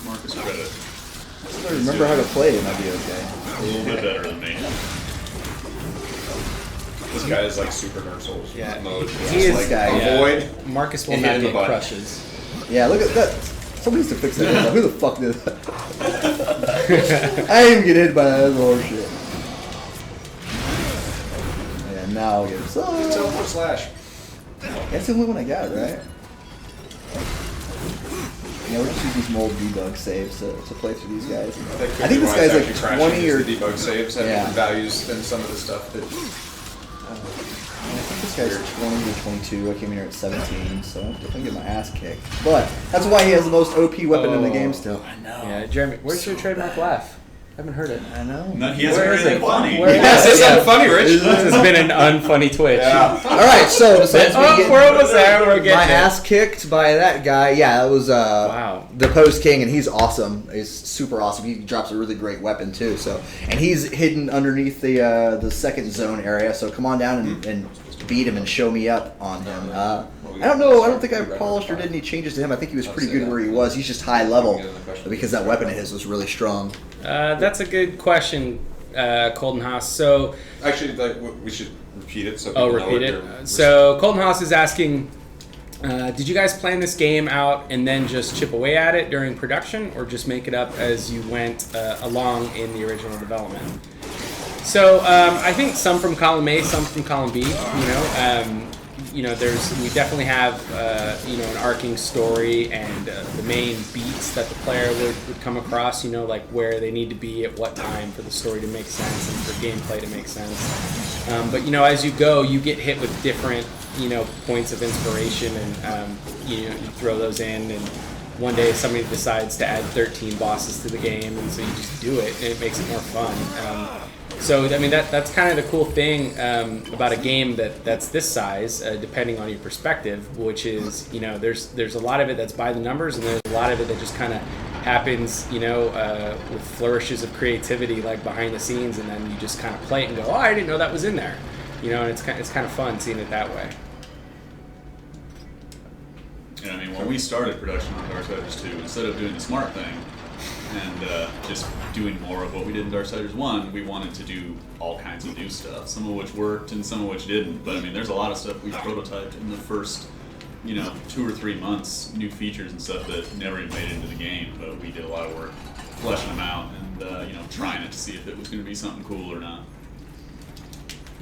Marcus credit. If I remember how to play, it might be okay. A little bit better than me. This guy is like super Dark Souls mode. It's He just is, like yeah. avoid. Marcus will and not hit in the get butt. crushes. Yeah, look at that. Somebody needs to fix that. Who the fuck did that? I didn't even get hit by that. That's horseshit. Yeah, now I'll get Teleport slash. That's the only one I got, right? Yeah, we're just using some old debug saves to play through these guys. I think this guy's like 20 or... the debug saves have Yeah. different values than some of the stuff that. I think this guy's 20 or 22. I came in here at 17, so I'm definitely getting my ass kicked. But that's why he has the most OP weapon in the game still. I know. Yeah, Jeremy, where's your trademark laugh? I haven't heard it. I know. No, he hasn't Where heard is anything it? funny. Where- Yeah, say something funny, Rich. This has been an unfunny Twitch. Yeah. All right, so besides me Oh, getting we're almost there. We're getting my there. ass kicked by that guy, yeah, that was Wow. the Post King, and he's awesome. He's super awesome. He drops a really great weapon too. So, and he's hidden underneath the second zone area. So come on down and beat him and show me up on him. I don't know. I don't think I polished or did any changes to him. I think he was pretty good where he was. He's just high level because that weapon of his was really strong. That's a good question, Colden Haas. So, Actually, like we should repeat it so people oh, know repeat what it. you're- So, Colden Haas is asking, did you guys plan this game out and then just chip away at it during production, or just make it up as you went along in the original development? So, I think some from column A, some from column B. We definitely have an arcing story and the main beats that the player would come across. Like where they need to be at what time for the story to make sense and for gameplay to make sense. But as you go, you get hit with different points of inspiration, and you throw those in, and one day somebody decides to add 13 bosses to the game, and so you just do it, and it makes it more fun. So I mean that's kind of the cool thing about a game that's this size, depending on your perspective, which is there's a lot of it that's by the numbers, and there's a lot of it that just kind of happens with flourishes of creativity like behind the scenes, and then you just kind of play it and go, oh, I didn't know that was in there, and it's kind of fun seeing it that way. Yeah, I mean, when we started production on Darksiders 2, instead of doing the smart thing and just doing more of what we did in Darksiders 1, we wanted to do all kinds of new stuff, some of which worked and some of which didn't. But I mean, there's a lot of stuff we prototyped in the first 2 or 3 months, new features and stuff that never even made it into the game, but we did a lot of work fleshing them out and trying it to see if it was going to be something cool or not.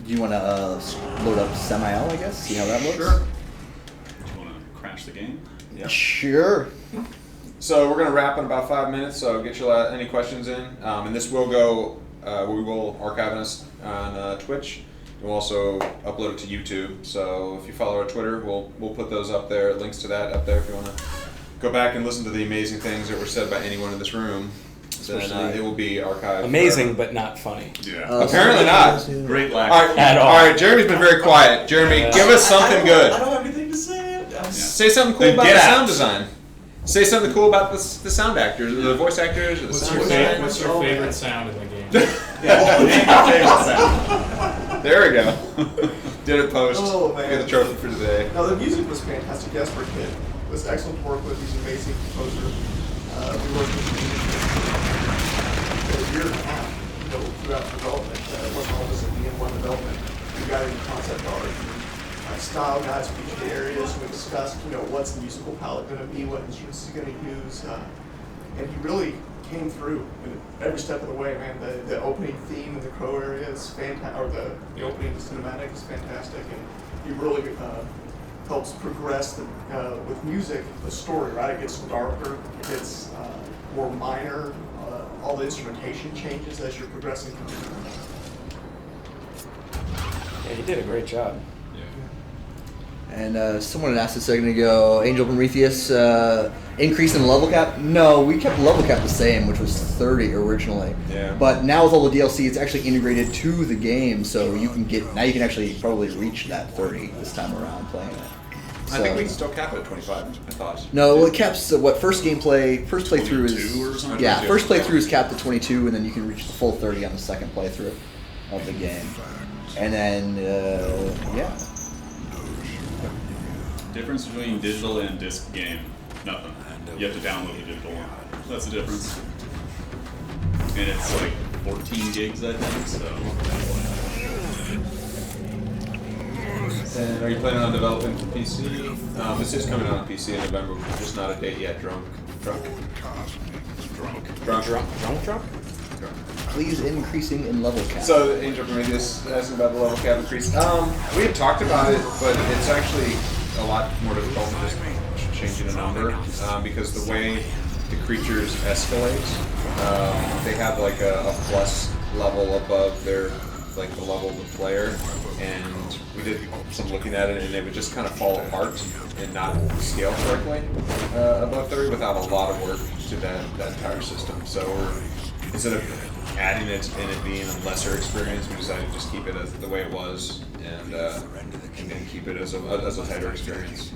Do you want to load up Samael, I guess? See how that looks? Sure. Do you want to crash the game? Yeah. Sure. So we're going to wrap in about 5 minutes, so get you any questions in. And this will go, we will archive this on Twitch. We'll also upload it to YouTube. So if you follow our Twitter, we'll put those up there, links to that up there if you want to go back and listen to the amazing things that were said by anyone in this room. Then it will be archived. Amazing, but not funny. Yeah. Apparently not. Great lack. All right, Jeremy's been very quiet. Jeremy, give us something good. I don't have anything to say. Say something cool Then about get the out. sound design. Say something cool about the sound actors, or the voice actors, or the sound design. What's your favorite sound in the game? There we go. Did it post. Oh, man. Get the trophy for today. No, the music was fantastic. Jasper Kidd was excellent to work with. He's an amazing composer. We worked with him for a year and a half, throughout development. It wasn't all just at the N1 development. We got into concept art, style guides for each of the areas. We discussed, what's the musical palette going to be, what instruments he's going to use, and he really came through every step of the way, man. The opening theme in the Crow area is fantastic, or the opening cinematic is fantastic, and he really helps progress with music, the story, right? It gets darker, it gets more minor, all the instrumentation changes as you're progressing through. Yeah, he did a great job. And someone had asked a second ago, Angel Prometheus, increase in the level cap? No, we kept the level cap the same, which was 30 originally. Yeah. But now with all the DLC, it's actually integrated to the game, so you can actually probably reach that 30 this time around playing it. I think we can still cap it at 25, I thought. No, well, it caps first playthrough 22 is or something? yeah, 22. first playthrough is capped at 22, and then you can reach the full 30 on the second playthrough of the game. And then yeah. Difference between digital and disc game? Nothing. You have to download the digital one. That's the difference. And it's like 14 gigs, I think, so. And are you planning on developing for PC? This is coming out on PC in November, just not a date yet. Drunk. Please increasing in level cap. So Angel Prometheus asking about the level cap increase. We had talked about it, but it's actually a lot more difficult than just changing a number because the way the creatures escalate, they have like a plus level above their the level of the player, and we did some looking at it, and they would just kind of fall apart and not scale correctly above 30 without a lot of work to that entire system. So instead of adding it and it being a lesser experience, we decided to just keep it as the way it was and then keep it as a tighter experience.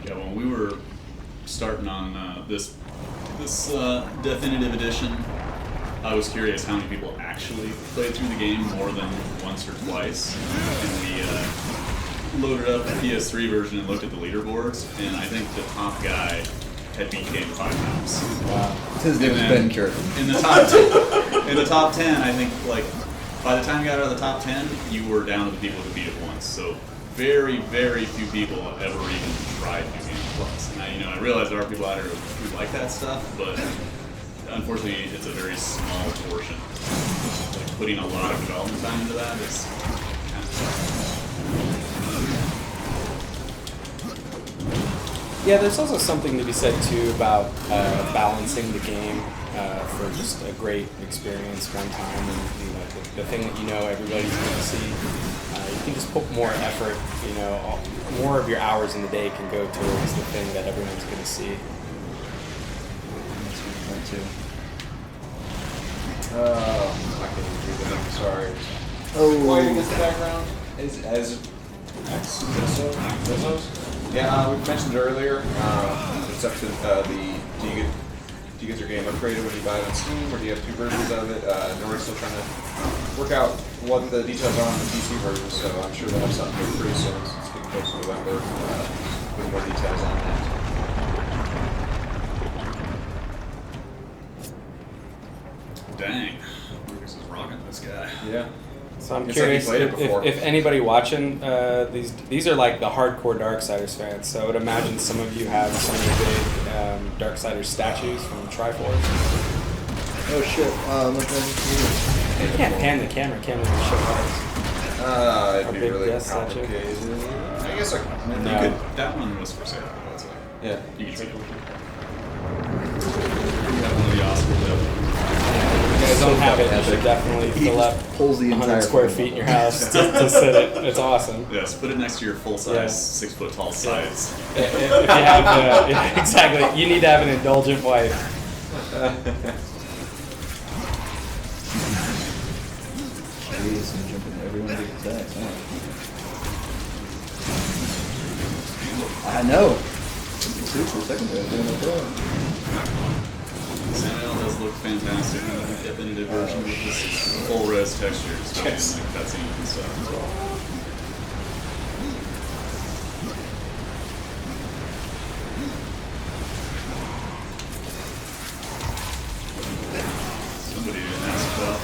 Yeah, when we were starting on this Deathinitive Edition, I was curious how many people actually played through the game more than once or twice. And we loaded up the PS3 version and looked at the leaderboards, and I think the top guy had beat the game 5 times. Wow. His name is Ben Kirk. In the top 10, I think by the time you got out of the top 10, you were down to the people who beat it once. So very, very few people have ever even tried New Game Plus. And I realize there are people out there who like that stuff, but unfortunately, it's a very small portion. Putting a lot of development time into that is kind of tough. Yeah, there's also something to be said too about balancing the game. for just a great experience one time, and the thing that everybody's going to see. You can just put more effort. More of your hours in the day can go towards the thing that everyone's going to see. That's a good point too. I can't even read the name, sorry. Oh. Against the background? As Zizos? Yeah, we mentioned it earlier. It's up to do you get your game upgraded when you buy it on Steam, or do you have two versions of it? Nordic still trying to work out what the details are on the PC version, so I'm sure they'll have something pretty soon. It's getting close to November with more details on that. Dang. Lucas is rocking this guy. Yeah. So I'm It's curious like you played it before. if anybody watching these are like the hardcore Darksiders fans. So I would imagine some of you have some of the big Darksiders statues from Triforce. Oh shit. Look at You can't pan the camera, can we? Show cards. It'd be big really guess statue. complicated. I guess I could. No. You could, that one was for sale, I would say. Yeah. You can take it. You got one of the Oscar left. If you guys don't have it, you should definitely fill up pulls the 100 entire square thing. feet in your house to sit it. It's awesome. Yes, put it next to your full-size, Yeah. 6 foot tall sides. If you have exactly, you need to have an indulgent wife. Jeez, I'm jumping everyone big attacks, huh? I know. Two for a second there. Doing no problem. Samuel does look fantastic in the Deathinitive version with this full-res textures, and like cutscenes and stuff as well. Somebody didn't ask about.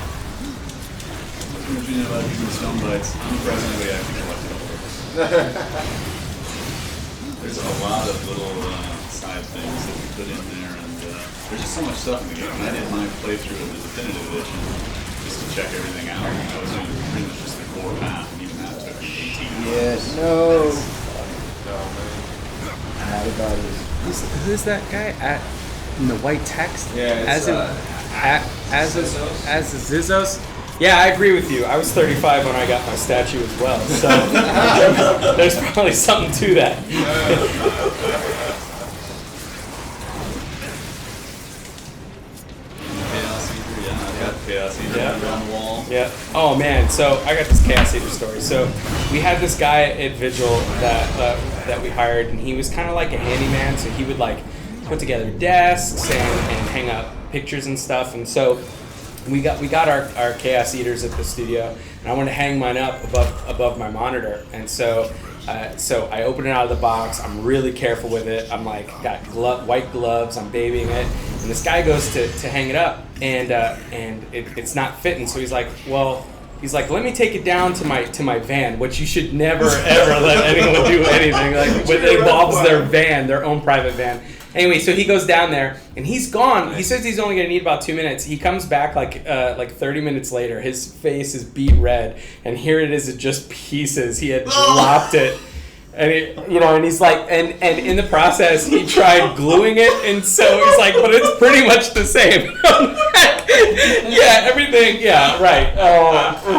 How much you know about using stone bites? I'm impressed anybody actually collected all of those. There's a lot of little side things that we put in there, and there's just so much stuff in the game. And I did my playthrough of the Deathinitive Edition just to check everything out. I was doing pretty much just the core path, and even that took me 18 hours. Yes. No. Oh, man. My body is. Who's that guy in the white text? Yeah, it's, as Zizos. Yeah, I agree with you. I was 35 when I got my statue as well, so there's probably something to that. Chaos Eater, yeah, I got Chaos Eater on the wall. Yeah. Oh man. So I got this Chaos Eater story. So we had this guy at Vigil that we hired, and he was kind of like a handyman. So he would like put together desks and hang up pictures and stuff. And so we got our Chaos Eaters at the studio, and I wanted to hang mine up above my monitor. And so I open it out of the box. I'm really careful with it. I'm like got white gloves. I'm babying it. And this guy goes to hang it up, and it's not fitting. So he's like, let me take it down to my van, which you should never ever let anyone do anything like when it involves their van, their own private van. Anyway, so he goes down there and he's gone. He says he's only gonna need about 2 minutes. He comes back like 30 minutes later. His face is beet red, and here it is, just pieces. He had dropped it. And and he's like, and in the process, he tried gluing it, and so he's like, but it's pretty much the same. Yeah, everything, yeah, right.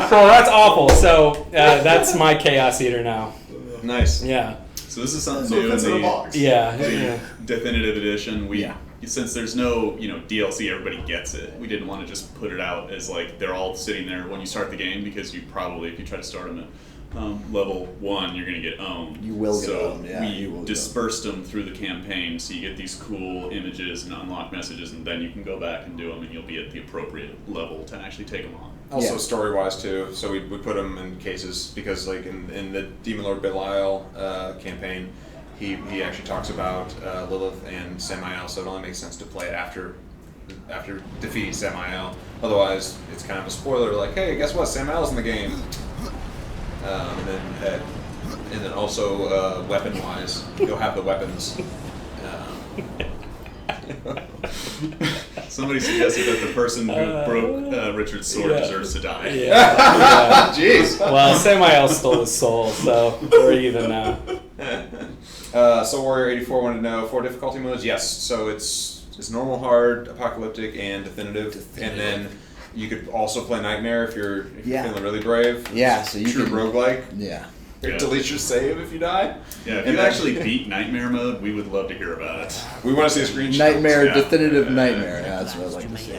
So that's awful. So that's my Chaos Eater now. Nice. Yeah. So this is something So new it fits in a in the box. Yeah. Definitive Edition. Since there's no DLC, everybody gets it. We didn't want to just put it out as like they're all sitting there when you start the game, because you probably, if you try to start them at level 1, you're going to get owned. You will get owned, yeah, you will we get dispersed them through the campaign, so you get these cool images and unlock messages, and then you can go back and do them, and you'll be at the appropriate level to actually take them on. Also Yeah. story-wise too, so we put them in cases because like in the Demon Lord Belial campaign, he actually talks about Lilith and Samael, so it only makes sense to play it after defeating Samael. Otherwise, it's kind of a spoiler. Like, hey, guess what? Samael's in the game. And then also weapon-wise, you'll have the weapons. Somebody suggested that the person who broke Richard's sword deserves to die. Yeah. Jeez. Well, Samael stole his soul, so we're even now. Soul Warrior 84 wanted to know 4 difficulty modes. Yes, so it's It's normal, hard, apocalyptic, and definitive. And then you could also play Nightmare if you're feeling really brave. Yeah, so you True can roguelike. Yeah. Yeah. Delete your save if you die. Yeah, if And you then- actually beat Nightmare mode, we would love to hear about it. We want to see a screenshot. Nightmare, Yeah. definitive nightmare. Yeah, that's what I'd like to see.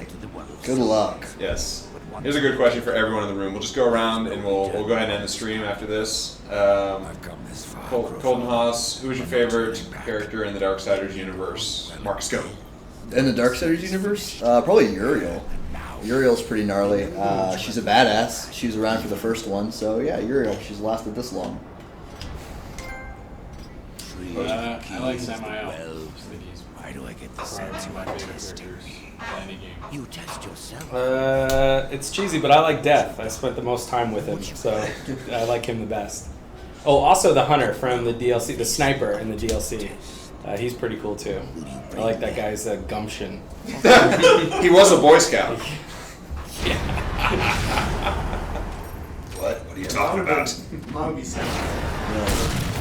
Good luck. Yes. Here's a good question for everyone in the room. We'll just go around and we'll go ahead and end the stream after this. I've come this far. Colton Haas, who is your favorite character in the Darksiders universe? Marcus, go. In the Darksiders universe, probably Uriel. Uriel's pretty gnarly. She's a badass. She was around for the first one, so yeah, Uriel. She's lasted this long. I like Samael. Why do I get the Probably sense one you of my are favorite testing characters me? in any game. You test yourself. It's cheesy, but I like Death. I spent the most time with him, so I like him the best. Oh, also the hunter from the DLC, the sniper in the DLC. He's pretty cool too. I like that guy's gumption. He was a Boy Scout. What? What are you talking about? Mine would be Samuel.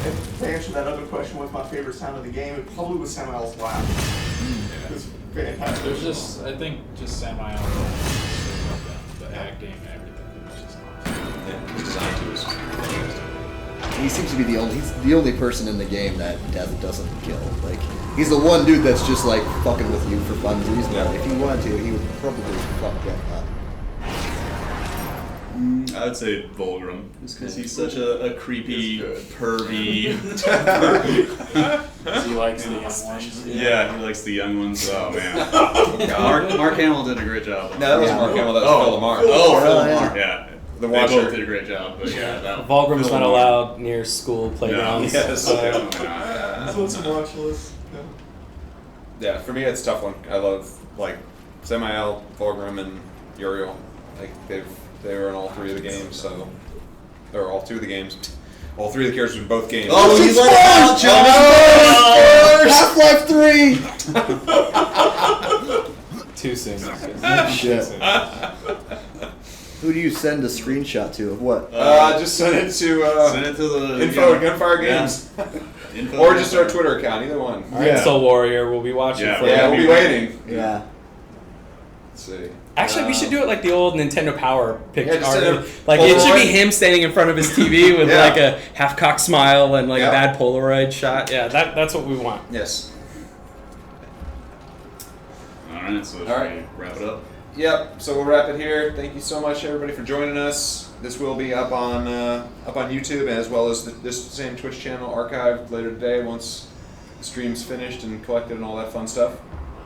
And to answer that other question, what's my favorite sound of the game? It probably was Samuel's laugh. It was fantastic. There's just, I think, just Samael, the acting and everything. It's just awesome. Yeah, he's designed to us. He seems to be he's the only person in the game that Death doesn't kill. Like, he's the one dude that's just like fucking with you for funsies. Yeah. But if he wanted to, he would probably fuck Death up. I would say Volgrim, just because he's such a creepy, pervy. He likes the young ones. Yeah, he likes the young ones. Oh man. Mark Hamill did a great job. No, that wasn't Yeah. Mark Hamill, that was Phil Lamar. Oh, Phil yeah. Lamar, yeah. The They Watcher. both did a great job, but yeah. Volgrim's Phil not Lamar. allowed near school playgrounds. Yes. Definitely not. That's what's a watch list. Yeah, for me it's a tough one. I love like Samael, Volgrim, and Uriel. Like they were in all three of the games, so or all two of the games. All three of the characters in both games. Oh, you let it out, John! Half-Life 3! Too soon. Shit. Who do you send a screenshot to of what? Just send it to Send it to the info at Gunfire Games. Info Or at just our Gunfire. Twitter account, either one. All right, Soul Warrior, we'll be watching Yeah. for Yeah, you. we'll be waiting. Yeah. Let's see. Actually, we should do it like the old Nintendo Power picture. Yeah, just send a Like it should be Polaroid. him standing in front of his TV with Yeah. like a half-cocked smile and like Yeah. a bad Polaroid shot. Yeah, that's what we want. Yes. Alright, so should All right. we wrap it up? Yep. So we'll wrap it here. Thank you so much, everybody, for joining us. This will be up on YouTube as well as this same Twitch channel archived later today once the stream's finished and collected and all that fun stuff.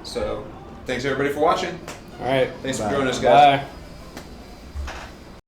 So thanks everybody for watching. All right. Thanks for Bye. joining us, guys. Bye.